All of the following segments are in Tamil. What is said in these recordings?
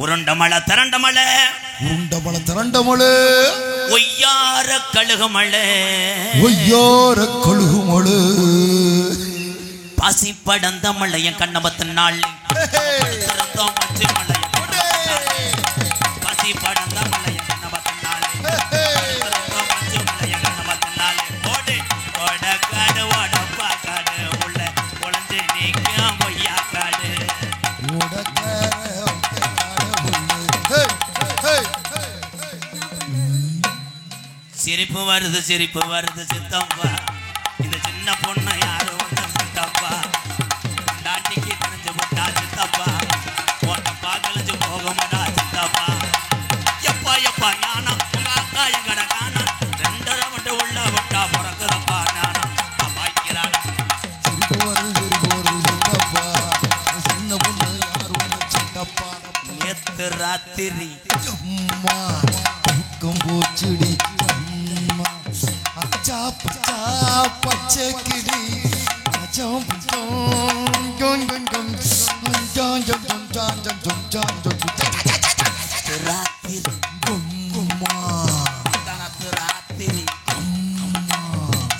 உருண்டமலை திரண்டமலை உருண்டமலை திரண்டமலை ஒய்யார கழுகுமலை ஒய்யார கழுகுமலை பாசி படந்த மலை என் கண்ணபத்தின் நாள் பாசி படந்த மலை என் கண்ணபத்தின் நாள் ஓடு ஓட காடு ஓடப்பா காடு உள்ள உழந்து நீக்கும் கொய்யா காடு சிரிப்பு வருது சித்தப்பா இந்த சின்ன பொண்ணு யாரும் வந்து சித்தப்பா டாட்டிக்கு கணிஞ்சு விட்டா சித்தப்பா ஓட்டப்பா கழிஞ்சு போகமாடா சித்தப்பா எப்பா எப்பா ஞானம் உங்க அக்கா எங்கட காணா 2 மட்டும் உள்ள விட்டா பிறக்குதப்பா ஞானம் பாய்க்கிறாள் சின்ன பொண்ணு யாரும் வந்து சித்தப்பா நேத்து ராத்திரி அம்மா பூச்செடி பச்சை கிடி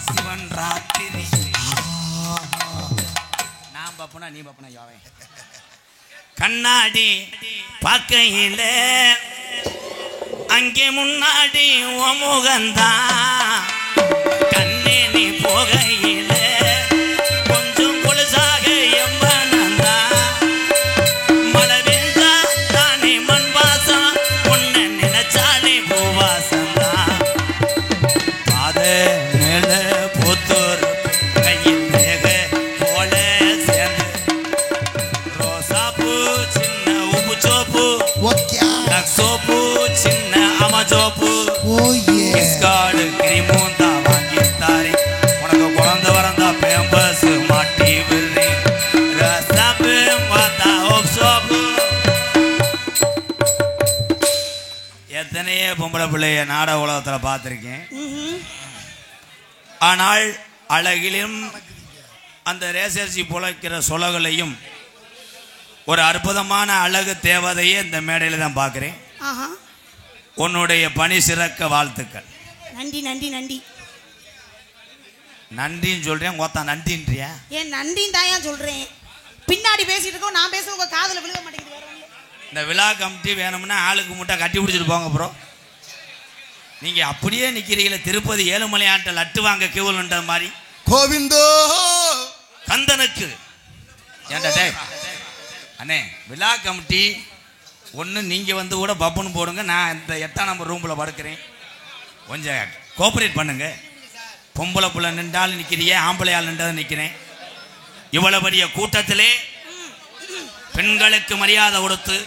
சிவன் ராத்திரி நான் பாப்பனா நீ பாப்பனா யாவே கண்ணாடி பார்க்கையில அங்கே முன்னாடி முகந்தான் கண்ணே நீ போகையில கொஞ்சம் கொலுசாக எம்பனந்தா மழை வேண்டா தானே மண் வாசம் உன்னை நினைச்சாலே பூவாசந்தா பாத மேல புத்தூர் கையில் மேக போல சேர்ந்து ரோசாப்பூ சின்ன உப்பு சோப்பு சோப்பு சின்ன அமஜோப்பு கிஸ்காடு கிரிமூந்தா வாங்கித்தாரி உனக்கு குழந்த வரந்தா பேம்பஸ் மாட்டி விடுறி ரசாப்பு மாத்தா ஹோப் சோப்பு எத்தனையே பொம்பளை பிள்ளைய நாடக உலகத்தில் பார்த்துருக்கேன். ஆனால் அழகிலும் அந்த ரேசர்ச்சி புழைக்கிற சொலகளையும் ஒரு அற்புதமான அழகு தேவதையே இந்த மேடையில் தான் பார்க்குறேன். உன்னுடைய பணி சிறக்க வாழ்த்துக்கள். நன்றி நன்றி நன்றி நன்றின்னு சொல்றேன். கோத்தா நன்றின்றியா? ஏன் நன்றின்னு தாயா சொல்றேன். பின்னாடி பேசிட்டு இருக்கோம், நான் பேச உங்க காதுல விழுக மாட்டேங்குது. இந்த விழா கமிட்டி வேணும்னா ஆளுக்கு முட்டை கட்டி பிடிச்சிட்டு போங்க ப்ரோ. நீங்க அப்படியே நிக்கிறீங்களே திருப்பதி ஏழுமலையான்ட்ட லட்டு வாங்க கியூல்ன்ற மாதிரி. கோவிந்தோ கந்தனுக்கு ஏன்டா அண்ணே விழா கமிட்டி ஒன்று நீங்கள் வந்து கூட பப்புன்னு போடுங்க. நான் இந்த 8ஆம் நம்பர் ரூமில் படுக்கிறேன். கொஞ்சம் கோஆப்ரேட் பண்ணுங்க. பொம்பளை புள்ள நின்றாலும் நிற்கிறியே, ஆம்பளையால் நின்றது நிற்கிறேன். இவ்வளோ பெரிய கூட்டத்திலே பெண்களுக்கு மரியாதை கொடுத்து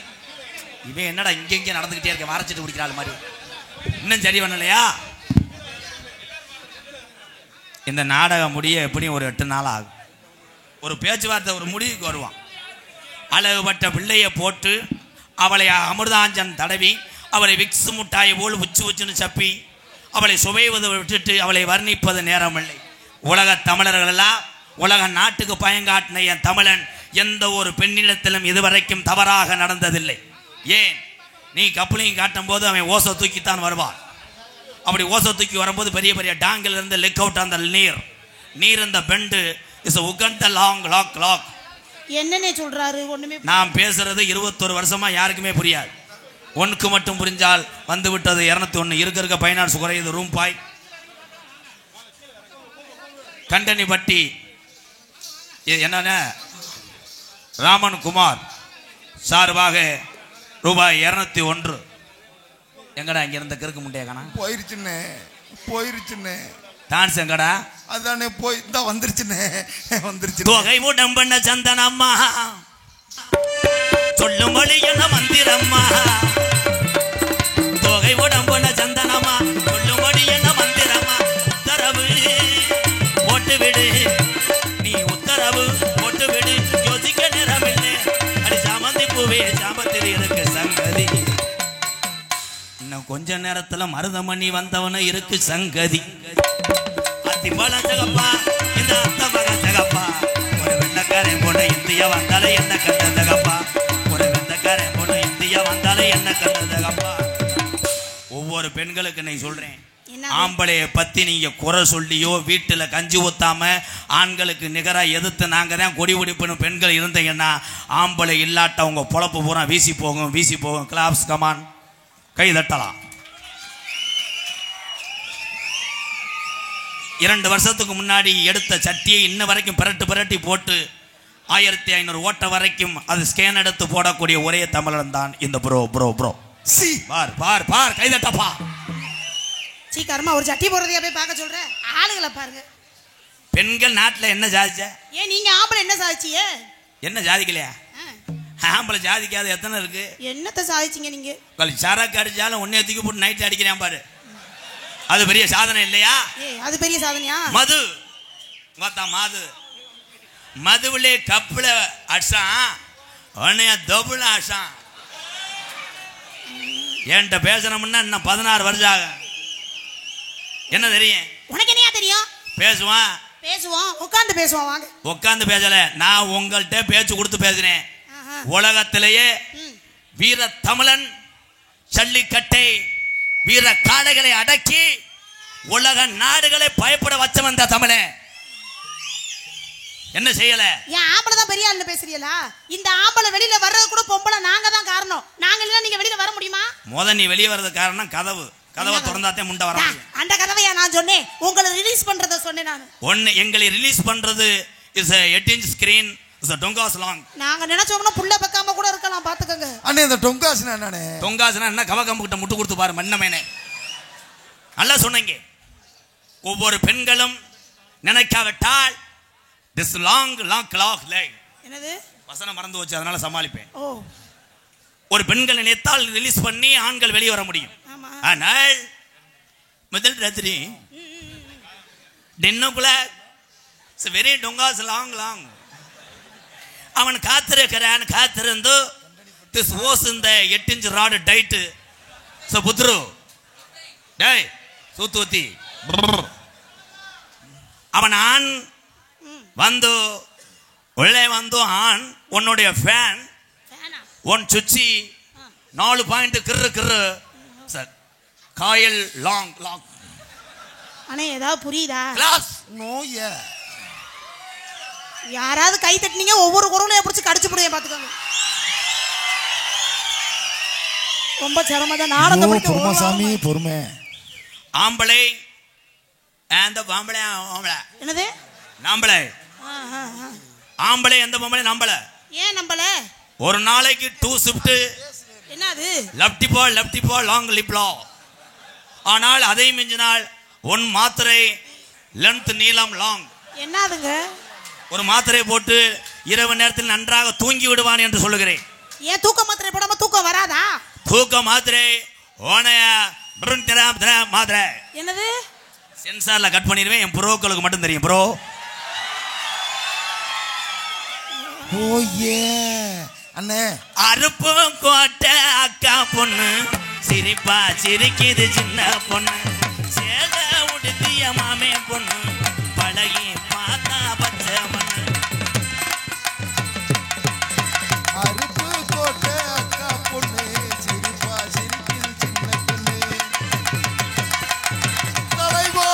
இவன் என்னடா இங்கே நடந்துக்கிட்டே இருக்க மறைச்சிட்டு குடிக்கிறாள் மாதிரி இன்னும் சரி பண்ணலையா? இந்த நாடகம் முடிய எப்படியும் ஒரு 8 நாள் ஆகும். ஒரு பேச்சுவார்த்தை ஒரு முடிவுக்கு வருவான். அழகுபட்ட பிள்ளையை போட்டு அவளை அமிர்தாஞ்சன் தடவி அவளை விக்ஸ் முட்டாயை போல் உச்சுன்னு சப்பி அவளை சுவைவதை விட்டுட்டு அவளை வர்ணிப்பது நேரமில்லை. உலக தமிழர்களெல்லாம் உலக நாட்டுக்கு பயங்காட்டின என் தமிழன் எந்த ஒரு பெண்ணிடத்திலும் இதுவரைக்கும் தவறாக நடந்ததில்லை. ஏன் நீ கப்பலையும் காட்டும் போது அவன் ஓசை தூக்கித்தான் வருவான். அப்படி ஓசை தூக்கி வரும்போது பெரிய பெரிய டாங்கில் இருந்து லெக் அவுட் அந்த நீர் இந்த பெண்டு இஸ் உகந்த லாங் லாக் லாக். என்னன்னே சொல்றாரு ஒண்ணுமே. நான் பேசுறது 21 வருஷமா யாருக்குமே புரியாது. உனக்கு மட்டும் புரிஞ்சால் வந்து விட்டது 201 இருக்க பைனான்ஸ் குறையுது ரூம் பாய் கண்டனி பட்டி என்னென்ன ராமன் குமார் சார்பாக ரூபாய் 201. எங்கடா இங்க இருந்த கிறுக்கு முண்டைய காணா போயிருச்சுன்னு டான்ஸ் எங்கடா அதானே போய் தான் வந்துருச்சுன்னு தொகை உடம்பண்ண சந்தனம்மா சொல்லும் மொழி என்ன மந்திரம்மா. தொகை உடம்பண்ண சந்தனம்மா சொல்லும் மொழி என்ன மந்திரம்மா. உத்தரவு போட்டு விடு நீ உத்தரவு போட்டு விடு யோசிக்க நேரமில்லை. அடி சாமந்தி பூவே சாமத்தில் இருக்கு சங்கதி. இன்னும் கொஞ்ச நேரத்துல மருதமணி வந்தவன இருக்கு சங்கதி. அத்திம்பழந்தகப்பா இந்த அத்த மகந்தகப்பா ஒரு வெள்ளக்காரன் பொண்ணு இந்தியா வந்தாலே என்ன கண்டந்தகப்பா ஒரு வெள்ளக்காரன் பொண்ணு இந்தியா வந்தா கண்ண கண்ணதகப்பா. ஒவ்வொரு பெண்களுக்கு நீ சொல்றேன், என்ன ஆம்பளைய பத்தி நீங்க குறை சொல்லியோ வீட்டுல கஞ்சி ஊத்தாம ஆண்களுக்கு நிகரா எதிர்த்து நாங்க தான் கொடி பிடிப்புன்னு பெண்கள் இருந்தீங்கன்னா ஆம்பளை இல்லாட்ட உங்க பொழப்பு பூரா வீசி போகும். கிளாப்ஸ் கமான், கை தட்டலாம். 2 வருஷத்துக்கு முன்னாடி எடுத்த சட்டியை இன்ன வரைக்கும் பிரட்டி போட்டு 1500 ஓட்ட வரைக்கும் அது ஸ்கேன் எடுத்து போடக்கூடிய ஒரே தமிழன் தான் இந்த ப்ரோ. சி பார் கை தட்டப்பா. சீக்கிரமா ஒரு சட்டி போடுறதையா போய் பார்க்க சொல்ற ஆளுகளை பாருங்க. பெண்கள் நாட்டில் என்ன சாதிச்ச? ஏன் நீங்க ஆம்பளை என்ன சாதிச்சியே? என்ன சாதிக்கலையா? ஆம்பளை சாதிக்காத எத்தனை இருக்கு? என்னத்தை சாதிச்சீங்க நீங்க? சரக்கு அடிச்சாலும் ஒன்னே தூக்கி போட்டு நைட் அடிக்கிறேன் பாரு, அது பெரிய சாதனை இல்லையா? அது பெரிய சாதனையா? மது மதுவிலே கப்புல அடிச்சான், உன்னைய தொப்புல அடிச்சான். என்கிட்ட பேசணும்னா இன்னும் 16 வருஷம் ஆகும். என்ன தெரியும் உனக்கு? என்னையா தெரியும்? பேசுவான் உட்காந்து பேசுவான். வாங்க. உட்காந்து பேசல, நான் உங்கள்கிட்ட பேச்சு கொடுத்து பேசுறேன். உலகத்திலேயே வீர தமிழன் ஜல்லிக்கட்டை வீர காளைகளை அடக்கி உலக நாடுகளை பயப்பட வச்சவன் இந்த தமிழன். என்ன செய்யல? ஏன் ஆம்பளை தான் பெரிய ஆளுன்னு பேசுறீங்களா? இந்த ஆம்பளை வெளியில வர்றது கூட பொம்பளை நாங்க தான் காரணம். நாங்க இல்ல நீங்க வெளியில வர முடியுமா? நீ வெளியே வர்றது காரணம் கதவை திறந்தாத்தே முண்டை வர முடியும். அந்த கதவையா நான் சொன்னேன்? உங்களை ரிலீஸ் பண்றத சொன்னேன் நான். எங்களை ரிலீஸ் பண்றது is 8 inch screen is a dongas long. நாங்க நினைச்சோம்னா புள்ள பக்காம கூட இருக்கலாம், பாத்துக்கங்க. அண்ணே இந்த டொங்காஸ்னா என்னண்ணே? டொங்காஸ்னா என்ன? கவகம்பு கிட்ட முட்டு கொடுத்து பாரு மன்னமேனே. நல்லா சொன்னீங்க. ஒவ்வொரு பெண்களும் நினைக்காவிட்டால் this long clock leg. என்னது? வசனம் மறந்து வச்சு, அதனால சமாளிப்பேன். ஓ, ஒரு பெண்கள் நினைத்தால் ரிலீஸ் பண்ணி ஆண்கள் வெளியே வர முடியும். ஆமா. ஆனால் முதல் ராத்திரி டின்னுக்குள்ள வெரி டொங்காஸ் லாங் அவன் காத்திருந்து திஸ் வாஸ் இந்த 8 inch ராட் டைட் புத்ரு டேய் சூத்துவத்தி அவன் ஆண் வந்து உள்ளே வந்து ஆண் உன்னுடைய ஃபேன் ஒன் சுச்சி 4 பாயிண்ட் கிரு சார் காயல் லாங் அண்ணே ஏதாவது புரியுதா? கிளாஸ் நோய யாராவது கை தட்டினீங்க ஒவ்வொரு குரலையும் பிடிச்சி கடிச்சு போடுங்க, பாத்துக்கோங்க. ரொம்ப சிரமம் தான் நாடகம் பொறுமை சாமி, பொறுமை. ஆம்பளை அந்த பாம்பளை என்னது? நாம்பளை ஆம்பளை எந்த பொம்பளை நம்பல. ஏன் நம்பல? ஒரு நாளைக்கு 2 shift. என்னது? லெஃப்டி பால் லாங் லிப்லா. ஆனால் அதை மிஞ்சினால் 1 மாத்திரை லென்த் நீளம் லாங். என்னதுங்க? ஒரு மாத்திரை போட்டு இரவு நேரத்தில் நன்றாக தூங்கி விடுவான் என்று சொல்லுகிறேன். ஏன் தூக்க மாத்திரை போடாம தூக்கம் வராதா? தூக்க மாத்திரை மாத்திரை. என்னது? சென்சார்ல கட் பண்ணிடுவேன். என் ப்ரோக்களுக்கு மட்டும் தெரியும். ப்ரோ ஓயே அண்ணே. அருப்பு கோட்டை அக்கா பொண்ணு சிரிப்பா சிரிக்குது சின்ன பொண்ணு சேத உடுத்திய மாமே பொண்ணு பழகி பார்த்தா பச்சை மண்ணு. அருப்பு கோட்டை அக்கா பொண்ணு சிரிப்பா சிரிக்குது சின்ன பொண்ணு. தலைவா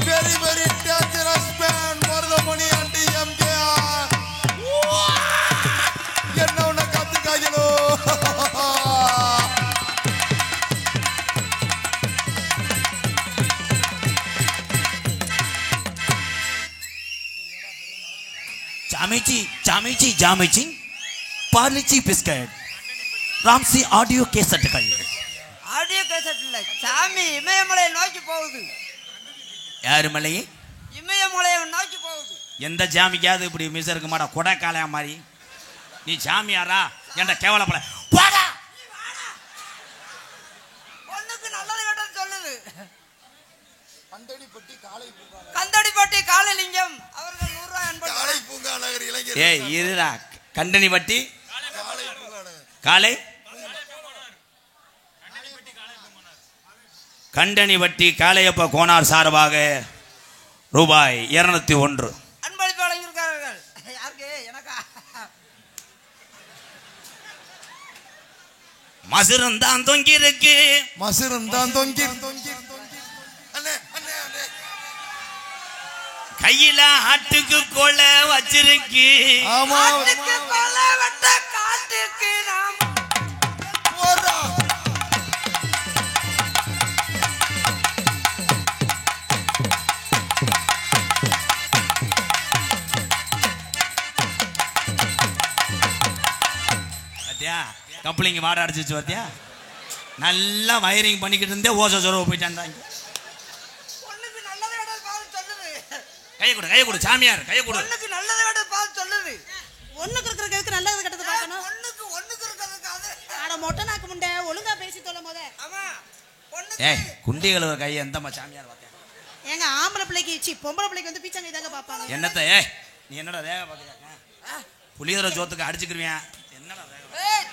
வெரி வெரி டேஞ்சரஸ் மேன் மருதமணி அண்டி எம்ஜிஆர். என்ன உன்னை கத்துக்காங்களோ? ஜாமிச்சி பார்லிச்சி பிஸ்கட் ராம்சி ஆடியோ கேசட்டுகள். ஆடியோ கேசட் இல்ல சாமி, இமயமலையை நோக்கி போகுது. யாரு மலையே? இமயமலையை நோக்கி போகுது. எந்த ஜாமிக்காவது இப்படி மிஸ் இருக்க மாட்டா கொடைக்காலையா மாதிரி. நீ ஜாமியாரா என்ற கேவலப்பட போடா. பொண்ணுக்கு நல்லது கேட்டது சொல்லுது. கந்தடிப்பட்டி காளிலிங்கம் அவர்கள் 100 ரூபாய் அன்பளிப்பு. காளை பூங்கா நகர் இளைஞர். ஏய் இருடா, கண்டனிப்பட்டி காளை பூங்கா நகர். காலை கண்டனிப்பட்டி காளையப்ப கோனார் சார்பாக ரூபாய் 201 அன்பளிப்பு வழங்கியிருக்கார்கள். யாருக்கு? எனக்கா? மசுரம் தான் தொங்கி இருக்கு. மசுரம் தான் தொங்கி. கையில ஆட்டுக்கு கொலை வச்சிருக்கு. ஆமா கொலை வெட்ட காட்டுக்கு நாம் போடா. பாத்தியா கப்ளிங் வாட அடிச்சிச்சு பாத்தியா. நல்லா வயரிங் பண்ணிக்கிட்டு இருந்தே ஓச சொரவ போயிட்டாங்க. பொண்ணுக்கு நல்லது கடை பார்த்து சொல்லுது. கையை கொடு சாமியார் கையை கொடு. பொண்ணுக்கு நல்லது கடை பார்த்து சொல்லுது. ஒண்ணுக்கு இருக்கிறதுக்கு நல்லது கெட்டது பார்க்கணும். ஒண்ணுக்கு இருக்கிறதுக்கு அது. அட மொட்டை நாக்கு முண்டை ஒழுங்கா பேசி தொலை முத. ஆமா பொண்ணுக்கு. ஏய் குண்டிகள கையை எந்தம்மா சாமியார் பாத்தியா. ஏங்க ஆம்பளை பிள்ளைக்கு பொம்பளை பிள்ளைக்கு வந்து பீச்சங்க இதாங்க பாப்பாங்க. என்னத்த ஏய் நீ என்னடா வேக பாக்குறியா. புளியோர சோத்துக்கு அடிச்சுக்கிருவேன். என்னடா வேக. ஏய்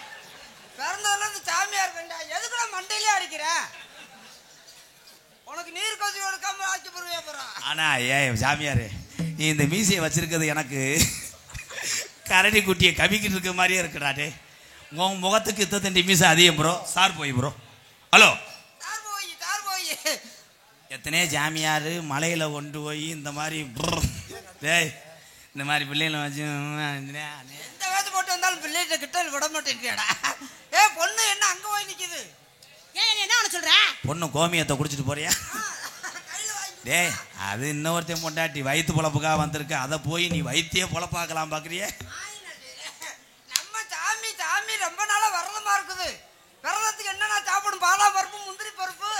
பிறந்ததுல இருந்து சாமியார் வேண்டா. எதுக்குடா மண்டையிலே அடிக்கிற? உனக்கு நீர் கொதி கொடுக்காம ஆக்கி போடுவே போறா. ஆனா ஏய் சாமியார் நீ இந்த மீசையை வச்சிருக்கிறது எனக்கு கரடி குட்டியை கவிக்கிட்டு இருக்க மாதிரியே இருக்குடாடே. உன் முகத்துக்கு இத்தத்தண்டி மீசை அதிகம் ப்ரோ. சார் போய் ப்ரோ. ஹலோ தார் போய் எத்தனையோ ஜாமியார் மலையில கொண்டு போய் இந்த மாதிரி டேய் இந்த மாதிரி பிள்ளைகளை வச்சு எந்த வேலை போட்டு வந்தாலும் பிள்ளைகிட்ட கிட்ட விட மாட்டேங்கிறியாடா. ஏ பொண்ணு என்ன அங்க போய் நிக்குது? ஏன் என்ன பண்ண சொல்ற? பொண்ணு கோமியத்தை குடிச்சிட்டு போறியா? டேய் அது இன்னொருத்தையும் பொண்டாட்டி வயிற்று பொழப்புக்காக வந்திருக்கு. அதை போய் நீ வயிற்றையே பொழப்பாக்கலாம் பாக்குறிய? நம்ம சாமி ரொம்ப நாளா விரதமா இருக்குது. விரதத்துக்கு என்னன்னா சாப்பிடும் பாதாம் பருப்பு முந்திரி பருப்பு.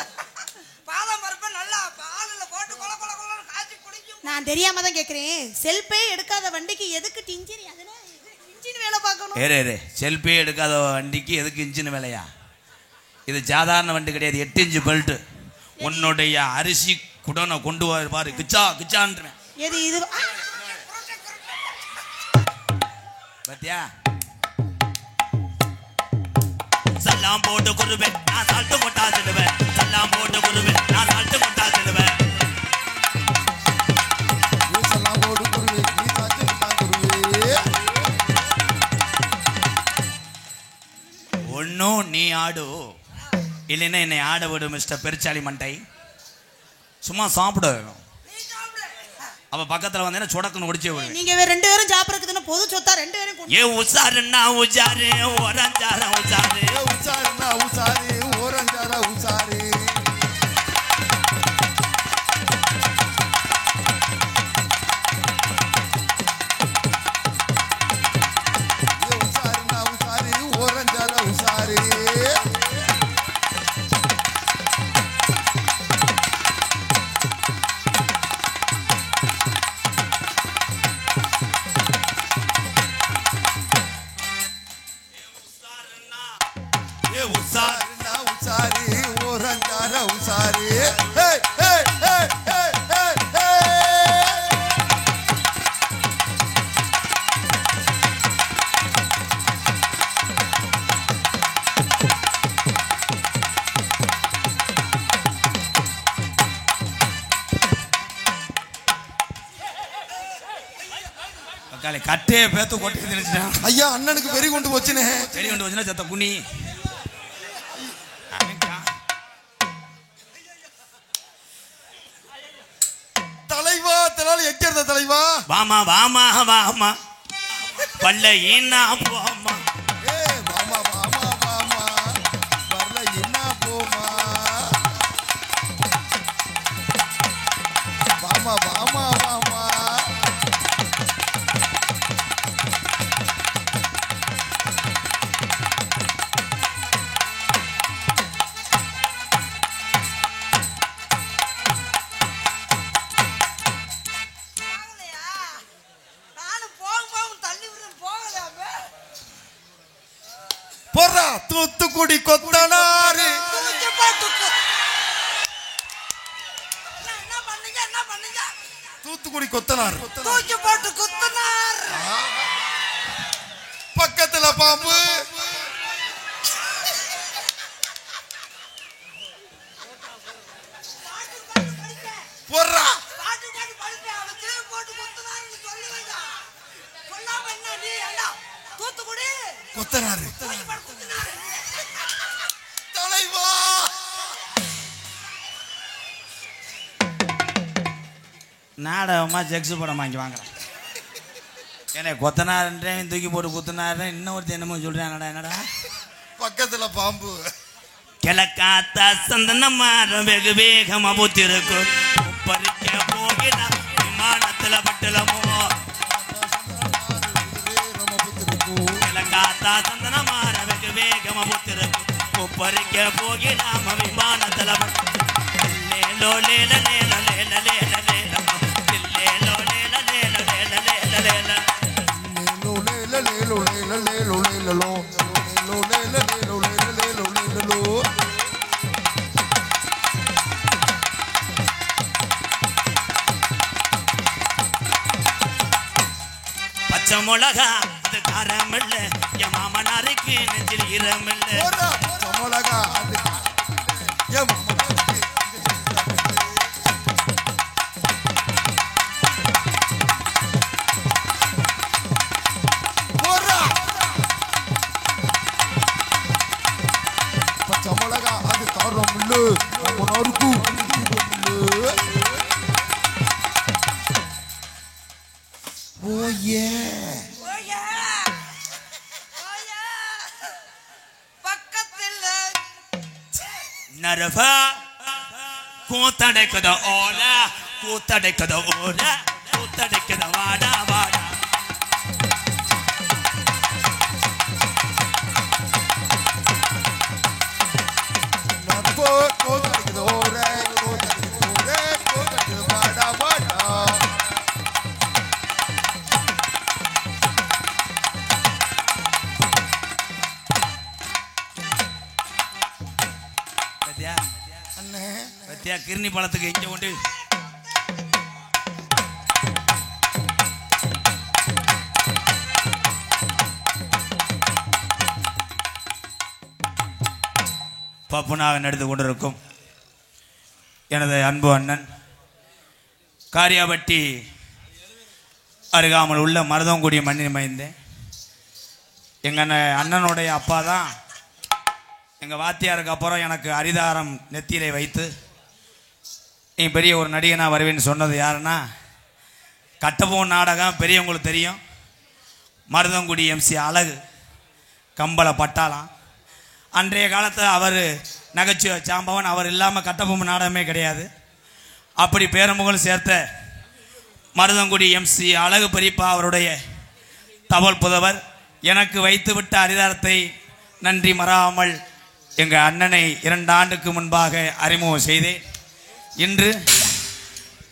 பாதாம் பருப்பு நல்லா பாலில் போட்டு கொல கொல கொலன்னு காய்ச்சி குடிக்கும். நான் தெரியாம தான் கேக்குறேன். செல்பே எடுக்காத வண்டிக்கு எதுக்கு டிஞ்சின்? அதெல்லாம் இன்ஜின் வேலை பார்க்கணும். ஏறு செல்ஃபே எடுக்காத வண்டிக்கு எதுக்கு இன்ஜின் வேலையா? இது சாதாரண வண்டி கிடையாது. 8 இன்ச்சு பெல்ட். உன்னுடைய அரிசி குடனை கொண்டு பாரு கிச்சா கிச்சான்றேன். எது இது? பாத்தியா சல்லாம் போட்டு குருவேன் நான் சால்ட்டு கொட்டா செல்லுவேன். சல்லாம் போட்டு குருவேன் நான் சால்ட்டு கொட்டா செல்லுவேன். வீசலாம் போடு குருவே நீ சாச்சு தான் குருவே. ஒன்னும் நீ ஆடு இல்லைன்னா என்னை ஆட விடு மிஸ்டர் பெருச்சாலி மண்டை. சும்மா சாப்பிடு. அவ பக்கத்துல வந்தேன்னா சொடக்குன்னு ஒடிச்சே விடுவேன். நீங்க ரெண்டு பேரும் சாப்பிடுறதுன்னு பொது சொத்தா ரெண்டு பேரும் ஏ உசாருன்னா உஜாரு ஓரஞ்சாரா உஜாரு. உசாருனா உசாரு ஓரஞ்சாரா உசாரு. உசாருனா உசாரு ஓரஞ்சாரா உசாரு. உசாருனா உசாரு ஓரஞ்சாரா உசாரு. ஹே ஹே ஹே ஹே ஹே ஹே. கட்டே பேத்து கொட்டி திணிச்சிட்டான். ஐயா அண்ணனுக்கு வெறி கொண்டு போச்சுனே. செடி கொண்டு வச்சுன்னா செத்த குனி. தலைவா தலால எக்கிறது தலைவா. வாமா வாமா வாமா பல்ல ஈனா போமா. ஏ வாமா வாமா வாமா வரல என்ன போமா. வாமா வாமா வாமா. போறா தூத்துக்குடி கொத்தனாரு. தூத்துக்குடி கொத்தனார். பக்கத்துல பாம்பு. போறா கொத்தனாரு. நாடகமா ஜெக்ஸு படம் வாங்கி வாங்குறேன். ஏன்னா கொத்தனார்ன்றேன் தூக்கி போட்டு குத்துனாருன்னு இன்னொருத்த என்னமோ சொல்றேன். என்னடா பக்கத்துல பாம்பு கிழக்காத்த சந்தன மரம் வெகு வேகமா பூத்திருக்கும். பறிக்க போகிற விமானத்துல பட்டலமோ கிழக்காத்தா சந்தன மரம் வெகு வேகமா பூத்திருக்கும். பறிக்க போகிடாம விமானத்துல லேலோ லேல லேல லேல லேல லேல லேலோ லேல லேல லேல லேல லேல லேலோ லேல லேலோ லேல லேலோ லேலோ லேலோ லேல லேலோ லேல லேலோ லேலோ. பச்சை மிளகா அது காரமில்ல என் மாமனாருக்கு நெஞ்சில் ஈரமில்ல. மிளகா அது பச்சை மிளகா அது காரம் இல்ல மாமனாருக்கு. ஓயே பக்கத்தில் நரவா கூத்தடைக்கத ஓல கூத்தடைக்கத ஓல கூத்தடைக்கத வாடா வாடா. நட்போ கோத்தடிக்குது ஓரே கோத்தடிக்குது ஓரே கோத்தடிக்குது வாடா வாடா. பத்தியா அண்ணே பத்தியா கிருணி பழத்துக்கு எங்க கொண்டு பப்புனாக நடந்து கொண்டிருக்கும் எனது அன்பு அண்ணன் காரியாபட்டி அருகாமல் உள்ள மருதங்குடி மண்ணில் மைந்தேன். எங்கள் அண்ணனுடைய அப்பா தான் எங்கள் வாத்தியாருக்கு அப்புறம் எனக்கு அரிதாரம் நெத்தியிலே வைத்து நீ பெரிய ஒரு நடிகனாக வருவேன்னு சொன்னது யாருன்னா கட்டபொம்மன் நாடகம் பெரியவங்களுக்கு தெரியும். மருதங்குடி MC அழகு கம்பள பட்டாளம். அன்றைய காலத்தில் அவர் நகைச்சுவை சாம்பவன். அவர் இல்லாமல் கட்டபொம்மன் நாடகமே கிடையாது. அப்படி பேரமுகல் சேர்த்த மருதங்குடி MC அழகு பெரியப்பா அவருடைய தவல் புதவர் எனக்கு வைத்து விட்ட அரிதாரத்தை நன்றி மறாமல் எங்கள் அண்ணனை 2 ஆண்டுக்கு முன்பாக அறிமுகம் செய்தேன். இன்று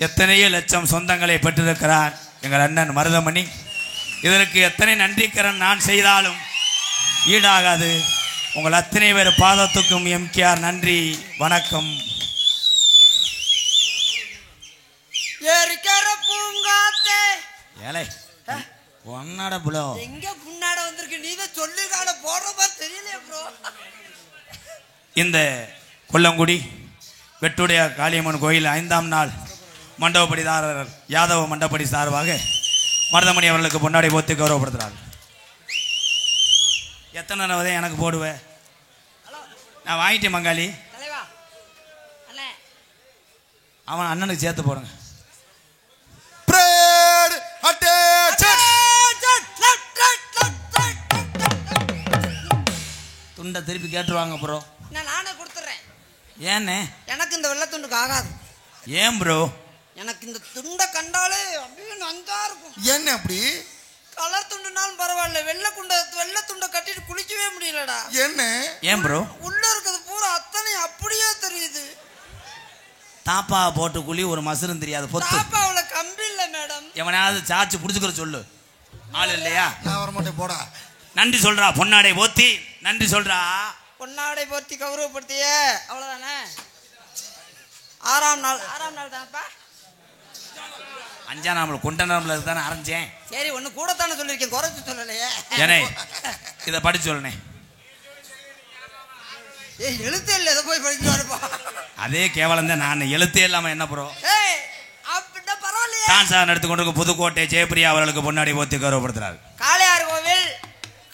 எத்தனையோ லட்சம் சொந்தங்களை பெற்றிருக்கிறார் எங்கள் அண்ணன் மருதமணி. இதற்கு எத்தனை நன்றிக்கரன் நான் செய்தாலும் ஈடாகாது. உங்கள் அத்தனை பேர் பாதத்துக்கும் MKR நன்றி வணக்கம். ஏறிக்கிற பூங்காத்தே ஏலே ஒன்னாட புலோ எங்க முன்னாட வந்திருக்கு? நீ தான் சொல்லி கால போடுற மாதிரி தெரியலையே ப்ரோ. இந்த கொல்லங்குடி வெட்டுடைய காளியம்மன் கோயில் 5ஆம் நாள் மண்டபப்படிதாரர் யாதவ மண்டபப்படி சார்பாக மருதமணி அவர்களுக்கு பொன்னாடை போத்து கௌரவப்படுத்துகிறார். எத்தனை நவதை எனக்கு போடுவேன்? நான் வாங்கிட்டேன் மங்காளி. தலைவா அண்ணே அவன் அண்ணனுக்கு சேர்த்து போடுங்க. பிரேட் அட்டேஷன் துண்டை திருப்பி கேட்டுருவாங்க ப்ரோ. நானே கொடுத்துறேன். ஏன்னே? எனக்கு இந்த வெள்ளை துண்டுக்கு ஆகாது. ஏன் ப்ரோ? எனக்கு இந்த துண்டை கண்டாலே அப்படியே நங்கா இருக்கும். என்ன அப்படி? கலர் துண்டுனாலும் பரவாயில்ல, வெள்ளை துண்டை கட்டிட்டு குளிக்கவே முடியலடா. என்ன? ஏன் ப்ரோ? உள்ள இருக்கிறது பூரா அத்தனை அப்படியே தெரியுது. தாப்பா போட்டு குழி ஒரு மசரும் தெரியாது பொத்து. தாப்பாவுல கம்பி இல்ல மேடம். எவனாவது சாச்சு புடிச்சுக்கிற சொல்லு. ஆள் இல்லையா? நான் வர மாட்டேன் போடா. நன்றி சொல்றா பொன்னாடை போத்தி நன்றி சொல்றா. பொன்னாடை போத்தி கௌரவப்படுத்திய அவ்வளவுதானே. 6ஆம் நாள் தான்ப்பா. 5ஆம் நாள் கொண்ட நாள் தானே அரைஞ்சேன். சரி ஒண்ணு கூட தானே சொல்லியிருக்கேன், குறைச்சு சொல்லலையே. ஏனே இதை படிச்சு சொல்லுனே. ஏய் எழுத்து இல்லை, எதை போய் படிக்கிறாருப்பா. அதே கேவலம் தான். நான் எழுத்தே இல்லாம என்ன ப்ரோ? ஏய் அப்படின்னா பரவாயில்லையே. டான்ஸாக நடத்து கொண்டு புதுக்கோட்டை ஜெயபிரியா அவர்களுக்கு பொன்னாடை போத்தி கௌரவப்படுத்துறாரு. காளையார் கோவில்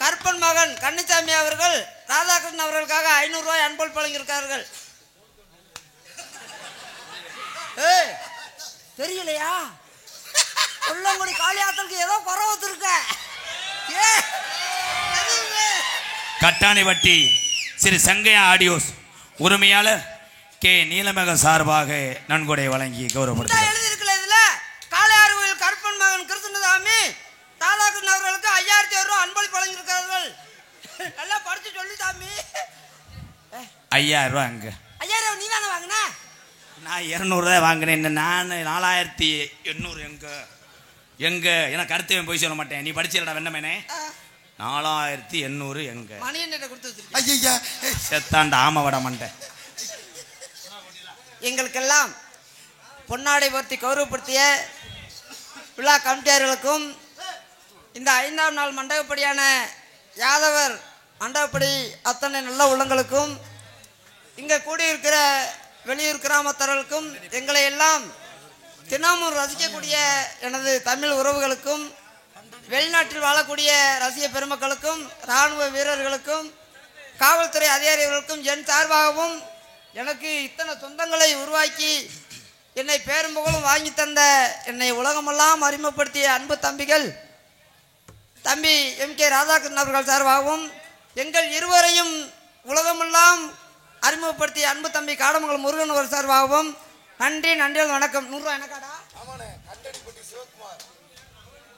கற்பன் மகன் கன்னிசாமி அவர்கள் ராதாகிருஷ்ணன் அவர்களுக்காக 500 ரூபாய் அன்பள் வழங்கியிருக்கார்கள். ஏய் தெரியலையா? கொல்லங்குடி காளியாத்தலுக்கு ஏதோ குறை வச்சிருக்க. கட்டாணிவட்டி ஸ்ரீ சங்கையா ஆடியோஸ் உரிமையாளர் கே நீலமேகம் சார்பாக நன்கொடை வழங்கி கௌரவப்படுத்த எழுதியிருக்கல. இதுல காளையார் கோயில் கருப்பன் மகன் கிருஷ்ணசாமி ராதாகிருஷ்ணன் அவர்களுக்கு 5000 ரூபாய் அன்பளிப்பு வழங்கியிருக்கிறார்கள். நல்லா படிச்சு சொல்லி சாமி. 5000 ரூபா அங்க 5000 நீ தானே வாங்கின? நான் 200 தான் வாங்கினேன். நான் 4800 எங்க எனக்கு கருத்து போய் சொல்ல மாட்டேன். நீ படிச்சிடா வெண்ணமேனே 4800 எங்க மணியன்கிட்ட கொடுத்து வச்சிருக்கேன். ஐயா செத்தாண்ட ஆம வட மாட்டேன். எங்களுக்கெல்லாம் பொன்னாடை போர்த்தி கௌரவப்படுத்திய விழா கமிட்டியாளர்களுக்கும் இந்த 5ஆம் நாள் மண்டபப்படியான யாதவர் மண்டபப்படி அத்தனை நல்ல உள்ளங்களுக்கும் இங்கே கூடியிருக்கிற வெளியூர் கிராமத்தவர்களுக்கும் எங்களை எல்லாம் தினமும் ரசிக்கக்கூடிய எனது தமிழ் உறவுகளுக்கும் வெளிநாட்டில் வாழக்கூடிய ரசிக பெருமக்களுக்கும் இராணுவ வீரர்களுக்கும் காவல்துறை அதிகாரிகளுக்கும் என் சார்பாகவும் எனக்கு இத்தனை சொந்தங்களை உருவாக்கி என்னை பேரும் புகழும் வாங்கி தந்த என்னை உலகமெல்லாம் அறிமுகப்படுத்திய அன்பு தம்பிகள் தம்பி MK ராதாகிருஷ்ணன் அவர்கள் சார்பாகவும் எங்கள் இருவரையும் உலகமெல்லாம் அறிமுகப்படுத்திய அன்பு தம்பி காடமங்கலம் முருகன் அவர் சார்பாகவும் நன்றி நன்றிகள் வணக்கம். 100 ரூபா எனக்காடா?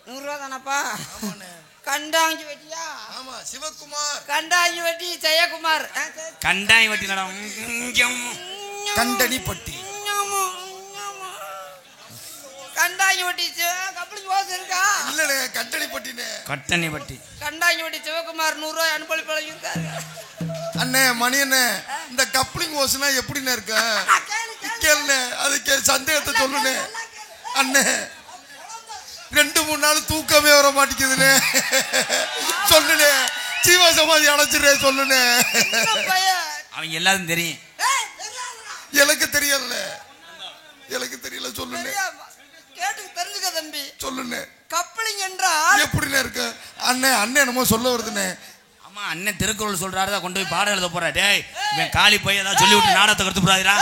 100 ரூபா தானப்பா? கண்டாங்கி வெட்டியா? ஆமா சிவகுமார். கண்டாங்கி வெட்டி ஜெயக்குமார். கண்டாய் வட்டி நடம் கண்டனி பட்டி. கண்டாங்கி வெட்டி கப்பலிங் போஸ் இருக்கா? இல்லனே கண்டனி பட்டினே. கட்டணி வட்டி கண்டாங்கி வெட்டி சிவகுமார் 100 ரூபாய் அன்பளிப்பு வழங்கியிருக்காரு. அண்ணே மணி அண்ணே இந்த கப்ளிங் ஓஸ்னா எப்படிண்ணே இருக்கு? கேளுண்ணே அதுக்கு சந்தேகத்தை சொல்லுண்ணே. அண்ணே 2-3 நாள் தூக்கமே வர மாட்டேங்குதுண்ணே. சொல்லுண்ணே ஜீவ சமாதி அடைச்சிடுறே சொல்லுண்ணே. அவங்க எல்லாரும் தெரியும். எனக்கு தெரியல எனக்கு தெரியல சொல்லுண்ணே. கேட்டு தெரிஞ்சுக்க தம்பி. சொல்லுண்ணே கப்பலிங் என்றால் எப்படிண்ணே இருக்கு? அண்ணே அண்ணே என்னமோ சொல்ல வருதுண்ணே. ஆமா அண்ணன் திருக்குறள் சொல்றாரு கொண்டு போய் பாடம் எழுத போறா. டேய் இவன் காலி போய் ஏதாவது சொல்லி விட்டு நாடகத்தை கருத்து போறாதீரா.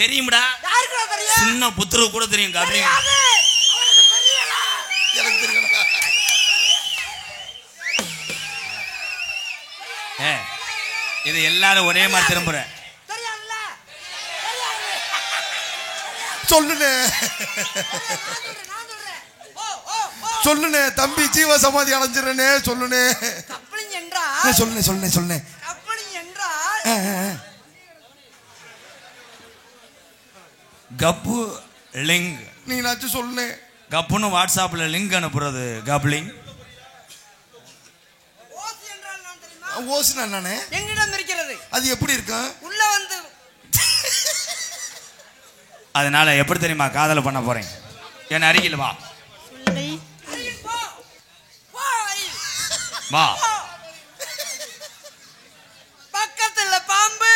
தெரியும்டா யாருக்குடா தெரியும்? சின்ன புத்திர கூட தெரியும். கபடி அவனுக்கு தெரியல. எனக்கு தெரியல. இது எல்லாரும் ஒரே மாதிரி திரும்புற. தெரியாதுல்ல? சொல்லுண்ணே நான் சொல்றேன். ஓ சொல்லுண்ணே தம்பி ஜீவ சமாதி அடைஞ்சிடறேனே சொல்லுண்ணே. கப்பலிங் என்றால் சொல்லுண்ணே சொல்லுண்ணே சொல்லுண்ணே. கப்பலிங் என்றால் கப்பு லிங்க். நீ நாச்சும் சொல்லுண்ணே. கப்புன்னு வாட்ஸ்அப்ல லிங்க் அனுப்புறது கப்லிங். ஓசி என்றால் நான் தெரியுமா? ஓசுனா நானே எங்கிடம் இருக்கிறது. அது எப்படி இருக்கும்? உள்ள வந்து அதனால எப்படி தெரியுமா காதல பண்ண போறேன். என் அருகில் வா அருகில் போ. போ அருகில். வா. பக்கத்துல பாம்பு.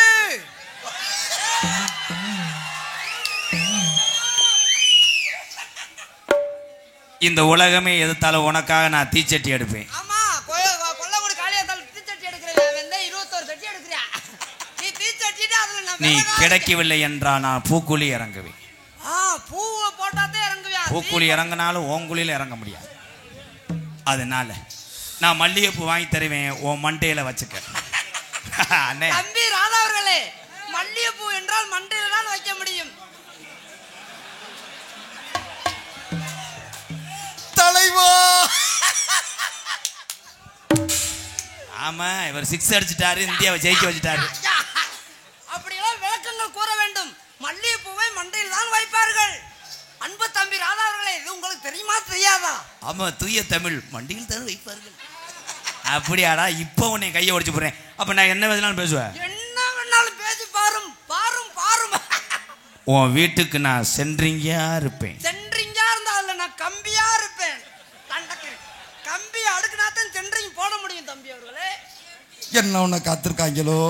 இந்த உலகமே எதிர்த்தாலும் உனக்காக நான் தீச்சட்டி எடுப்பேன். ஆமா கொல்லங்குடி காளியாத்தால் தீச்சட்டி எடுக்கிறேன். வந்து 21 சட்டி எடுக்கிறியா? நீ தீச்சட்டிட்டு அதுல நான் நீ விறகா கிடைக்கவில்லை என்றால் நான் பூக்குழி இறங்குவேன். பூவை போட்டாதே இறங்குவியா? பூக்குழி இறங்கினாலும் ஓங்குழியில் இறங்க முடியாது. அதனால நான் மல்லிகைப்பூ வாங்கி தருவேன். உன் மண்டையில வச்சுக்க. அண்ணே தம்பி ராதா அவர்களே, மல்லிகைப்பூ என்றால் மண்டையில தான் வைக்க முடியும். தலைவா ஆமா இவர் 6 அடிச்சிட்டாரு. இந்தியாவை ஜெயிக்க வச்சுட்டாரு. அப்படியெல்லாம் விளக்கங்கள் கூற வேண்டும். மல்லிகைப்பூவை மண்டையில் தான் வைப்பார்கள். அன்பு தம்பி ராதா அவர்களே, இது உங்களுக்கு தெரியுமா தெரியாதா? ஆமா தூய தமிழ் மண்டியில் தான் வைப்பார்கள். அப்படியாடா? இப்போ உன்னை கையை உடைச்சு போறேன். அப்ப நான் என்ன வேணாலும் பேசுவேன். என்ன வேணாலும் பேசி பாரும் பாரும் பாரும். உன் வீட்டுக்கு நான் சென்றிங்கயா இருப்பேன். சென்ட்ரிங்கா இருந்தா அதுல நான் கம்பியா இருப்பேன். கம்பி அடுக்குனாத்தான் சென்ட்ரிங் போட முடியும் தம்பி அவர்களே. என்ன உன்னை காத்திருக்காங்களோ?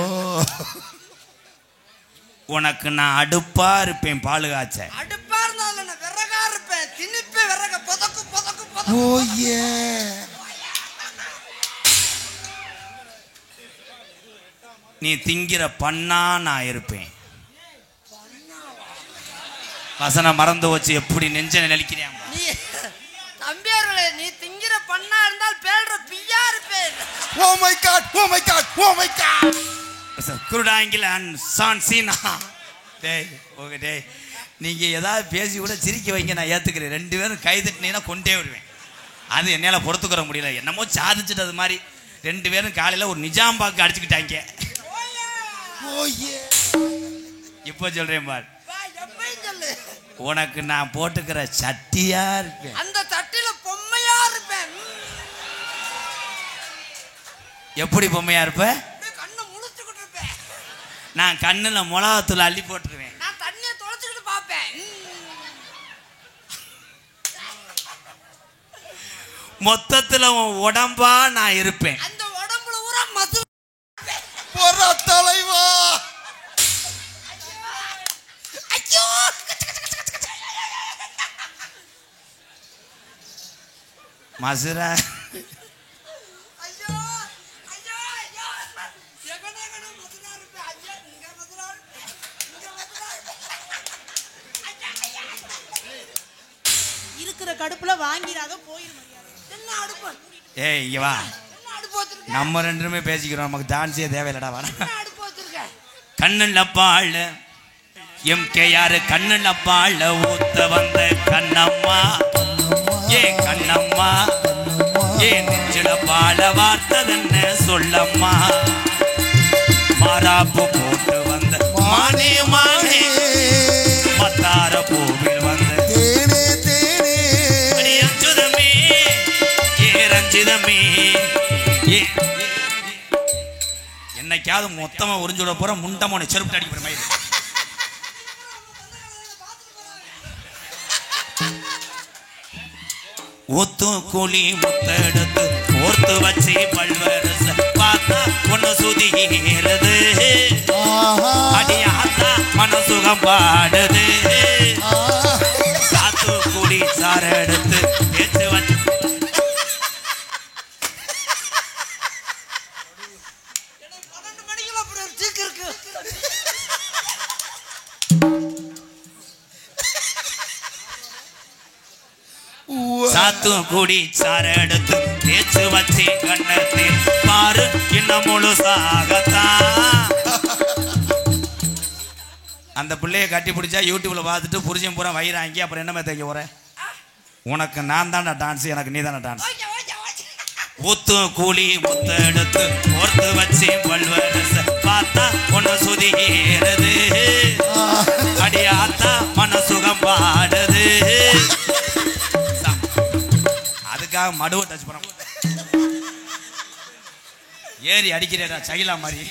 உனக்கு நான் அடுப்பா இருப்பேன். பாலு காய்ச்ச அடுப்பா இருந்தா அதுல நான் விறகா இருப்பேன். திணிப்பே விறக புதக்கு புதக்கு புதக்கு. ஓ ஏ நீ திங்கிற பண்ணா நான் இருப்பேன். வசனம் மறந்து வச்சு எப்படி நெஞ்ச நெளிக்கிறேன். நீ நீ திங்கிற பண்ணா இருந்தால் பேடுற பியா இருப்பேன். Oh my God, oh my God, oh my God. குருடாங்கில் அண்ட் சான் சீனா. டேய் ஓகே டேய், நீங்கள் ஏதாவது பேசி கூட சிரிக்க வைங்க, நான் ஏற்றுக்கிறேன். 2 பேரும் கை தட்டினீங்கன்னா கொண்டே வருவேன். அது என்னால் பொறுத்துக்கிற முடியல, என்னமோ சாதிச்சுட்டு அது மாதிரி 2 பேரும் காலையில் ஒரு நிஜாம் பாக்கு அடிச்சுக்கிட்டாங்க. இப்போ சொல்கிறேன் பார், உனக்கு நான் போட்டுக்கிற சட்டியா இருப்பேன், அந்த சட்டியில பொம்மையா இருப்பேன். எப்படி பொம்மையா இருப்ப? கண்ணை முழிச்சுக்கிட்டு இருப்பேன். நான் கண்ணுல மிளகாத்தூள் அள்ளி போட்டுருவேன். நான் தண்ணியை தொலைச்சுக்கிட்டு பார்ப்பேன். மொத்தத்துல உன் உடம்பா நான் இருப்பேன். அந்த உடம்புல ஊரா மது போற தலைவா. ஐயோ மசுரா ஐயோ ஐயோ ஐயோ எங்கனே மதுரா இருப்பேன். ஐயா இங்க மதுரா இருக்கிற கடுப்புல வாங்கிராத போயிரும். என்ன அடுப்பு? ஏய் இங்க வா, என்ன அடுப்பு வச்சிருக்க? நம்ம 2 பேருமே பேசிக்கிறோம், நமக்கு டான்ஸே தேவையில்லடா. வர என்ன அடுப்பு வச்சிருக்க? கண்ணுல பாழ எம்கேஆர் கண்ணுல பாழ ஊத்த வந்த கண்ணம்மா, ஏ கண்ணம்மா, ஏ நெஞ்சில பாழ வார்த்ததென்ன சொல்லம்மா, மாறாப்பு போட்டு வந்த மானே மானே, மத்தார பூவில் வந்த தேனே தேனே. ரஞ்சிதமே, ஏ ரஞ்சிதமே, ஏ என்னைக்காவது மொத்தமா உறிஞ்சுட போற முண்டமோனை செருப்பு அடிக்கிற மாதிரி. ஊத்து கூலி முத்தெடுத்து ஓர்த்து வச்சு பல்வரச பார்த்தா ஒன்னு சுதிகிறது, அடியாத்தா மனசுகம் பாடுது, சாத்து கூலி சார எடுத்து பேச்சு வச்சு எனக்கு 12 மணிக்குள்ள அப்படி ஒரு சீக்கு இருக்கு. சாத்து கூடி சார எடுத்து தேச்சு வச்சு கண்ணத்தில் பாரு இன்னும் முழுசாகத்தான். அந்த பிள்ளைய கட்டி பிடிச்சா யூடியூப்ல பார்த்துட்டு புரிஞ்சம் பூரா வயிறாங்கி அப்புறம் என்ன தைக்க போற? உனக்கு நான் தானே டான்ஸ், எனக்கு நீ தானே டான்ஸ். Okay okay okay. ஊத்து கூலி முத்த எடுத்து ஓர்த்து வச்சு பல்வரச பார்த்தா ஒன்னு சுதிகிறது, அடியாத்தா மனசுகம் பாடுது. அதுக்காக மடுவை டச் பண்ண ஏறி அடிக்கிறேடா சைலா மாதிரி.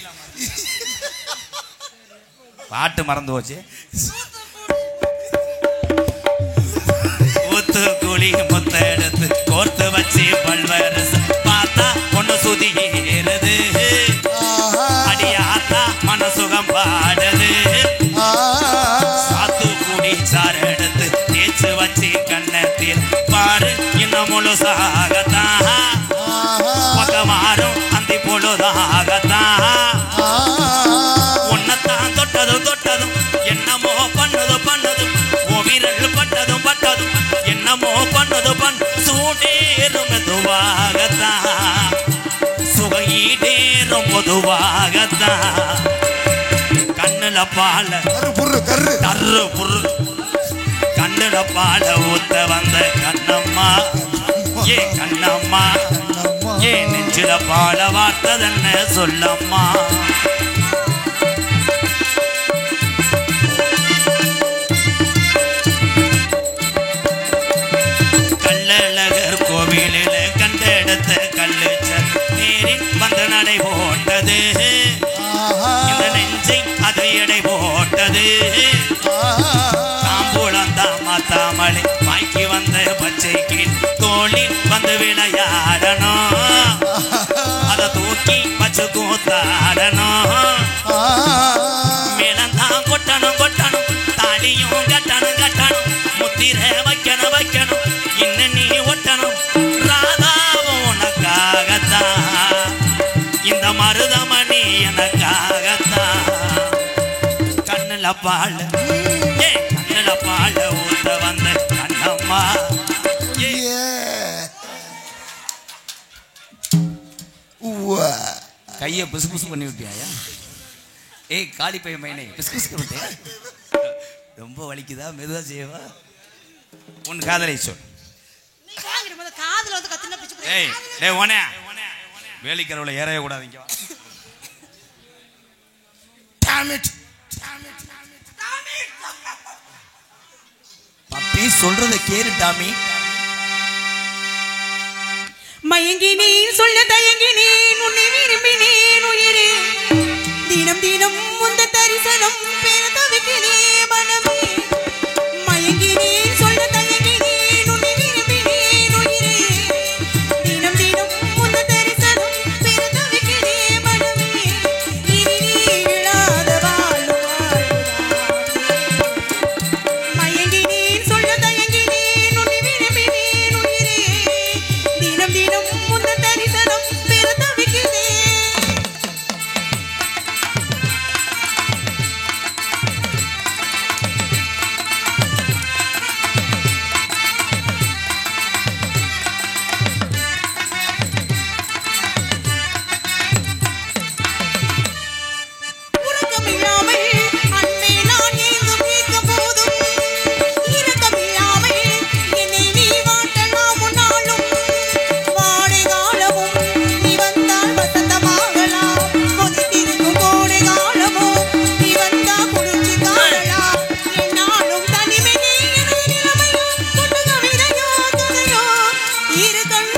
பாட்டு மறந்து போச்சு. ஊத்து கூலி முத்த எடுத்து கோர்த்து வச்சு பல்வரச பார்த்தா ஒன்னு சுதிகிறது, அடியாத்தா மனசுகம் பாடுது, சாத்து கூடி சார எடுத்து தேச்சு வச்சு கண்ணத்தில் பாரு இன்னும் முழுசாகத்தான், பக்கமாறும் அந்தி பொழுதாகத்தான். உன்னத்தான் தொட்டதும் தொட்டதும் என்னமோ பண்ணது பண்ணதும், விரல் பட்டதும் பட்டதும் என்னமோ பண்ணது சூடேறும் மெதுவாகத்தான், சுகையீடேறும் பொதுவாகத்தான். கண்ணுல பால தர்ரு புரு, கண்ணுல பால ஊத்த வந்த கண்ணம்மா, ஏ கண்ணம்மா, ஏ நெஞ்சில பால வார்த்ததென்ன சொல்லம்மா. கள்ளழகர் கோவிலில கண்டெடுத்த கல்லுச்சல் நேரில் வந்த நடை போட்டது, இந்த நெஞ்சை அது எடை போட்டது. தாம்பூலந்தான் மாத்தாமலை வாங்கி வந்த பச்சைக்கு தோளில் வந்து விளையாடணும், அதை தூக்கி வச்சு கூத்தாடணும். மேலந்தான் கொட்டணும் கொட்டணும், தாலியும் கட்டணும் கட்டணும், முத்திர வைக்கணும் வைக்கணும், இன்னும் நீ ஒட்டணும். ராதாவும் உனக்காகத்தான், இந்த மருதமணி எனக்காகத்தான். கண்ணுல பால், ஏ கண்ணுல பால் ஊத்த வந்த கண்ணம்மா, ஏ கையை பிசு பிசு பண்ணி விட்டியாயா? ஏய் காளி பையன் மைனே பிசு பிசு விட்டியா? ரொம்ப வலிக்குதா? மெதுவா செய்வா. உன் காதலை சொல். காதுல வந்து கத்தின பிச்சு. ஏய் டேய் ஓனே வேலிக்கரவுல ஏறவே கூடாதீங்க. Damn it. பப்பி சொல்றத கேளு டாமி. மயங்கினேன் சொல்ல தயங்கினேன் உன்னை விரும்பினேன் உயிரே தினம் தினம் முந்த தரிசனம் பெற தவிக்கிறேன் மனமே மயங்கினேன் சொல்ல தயங்கினேன் உன்னை விரும்பினேன் உயிரே தினம் தினம் முந்த தரிசனம் பெற தவிக்கிறேன் மனமே இனி நீ இல்லாத வாழ்வு மயங்கினேன் சொல்ல தயங்கினேன் உன்னை விரும்பினேன் உயிரே தினம் தினம் முந்த தரிசனம் பெற தவிக்கிறேன். உறக்கமில்லாமல் அன்பே நான் ஏங்கும் ஏக்கம் போதும் இரக்கமில்லாமல் என்னை நீ வாட்டலாம் முன்னாலும் வாடை காலமும் நீ வந்தால் வசந்தமாகலாம் கொதித்திருக்கும் கோடை காலமும் நீ வந்தா குளிர்ச்சி காணலாம் என்னாலும் தனிமை நீ எனது நிலைமையோ கொண்டு கவிதையோ கதையோ இரு கண்